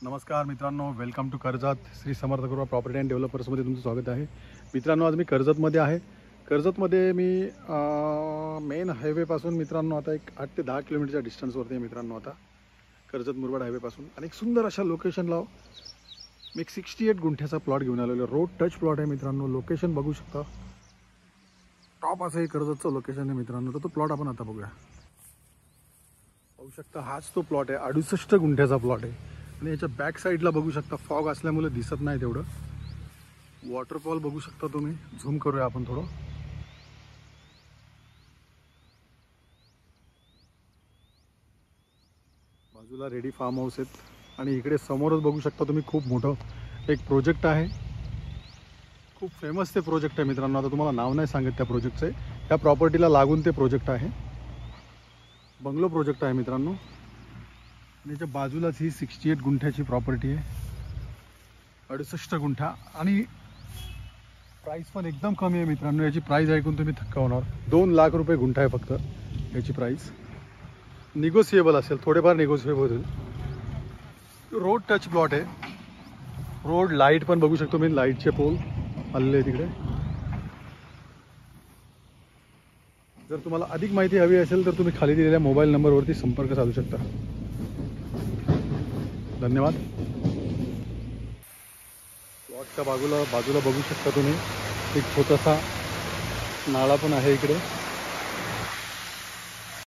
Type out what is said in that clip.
नमस्कार मित्रांनो, welcome to Karjat. Shri Samarth Guruva property and डेव्हलपर्समध्ये तुमचं स्वागत आहे. मित्रांनो, आज मी कर्जतमध्ये आहे. कर्जतमध्ये मी मेन हायवेपासून मित्रांनो आता एक 8 ते 10 किलोमीटरच्या डिस्टन्सवरती आहे मित्रांनो. आता कर्जत मुरबाड हायवेपासून आणि एक सुंदर अशा लोकेशनला मी एक 68 गुंठ्याचा प्लॉट घेऊन आलेलो. रोड टच प्लॉट आहे मित्रांनो. लोकेशन बघू शकता, टॉप असं हे कर्जतचं लोकेशन आहे मित्रांनो. तर तो प्लॉट आपण आता बघूया. बघू शकता, हाच तो प्लॉट आहे. 68 गुंठ्याचा प्लॉट आहे आणि याच्या बॅक साईडला बघू शकता फॉग असल्यामुळे दिसत नाही तेवढं. वॉटरफॉल बघू शकता तुम्ही. झूम करूया आपण थोडं. बाजूला रेडी फार्म हाऊस आहेत आणि इकडे समोरच बघू शकता तुम्ही खूप मोठं एक प्रोजेक्ट आहे. खूप फेमस ते प्रोजेक्ट आहे मित्रांनो. आता तुम्हाला नाव नाही सांगत त्या प्रोजेक्टचे. त्या प्रॉपर्टीला लागून ते प्रोजेक्ट आहे. बंगलो प्रोजेक्ट आहे मित्रांनो. याच्या बाजूलाच ही 68 गुंठ्याची प्रॉपर्टी आहे. 68 गुंठा आणि प्राईस पण एकदम कमी आहे मित्रांनो. याची प्राईस ऐकून तुम्ही थक्का होणार. 2 लाख रुपये गुंठा आहे फक्त याची प्राईस. निगोसिएबल असेल, थोडेफार निगोसिएबल होईल. रोड टच प्लॉट आहे. रोड लाईट पण बघू शकतो मी. लाईटचे पोल आलेले आहे तिकडे. जर तुम्हाला अधिक माहिती हवी असेल तर तुम्ही खाली दिलेल्या मोबाईल नंबरवरती संपर्क साधू शकता. धन्यवाद. प्लॉटच्या बाजूला बघू शकता तुम्ही एक छोटासा नाळा पण आहे इकडे.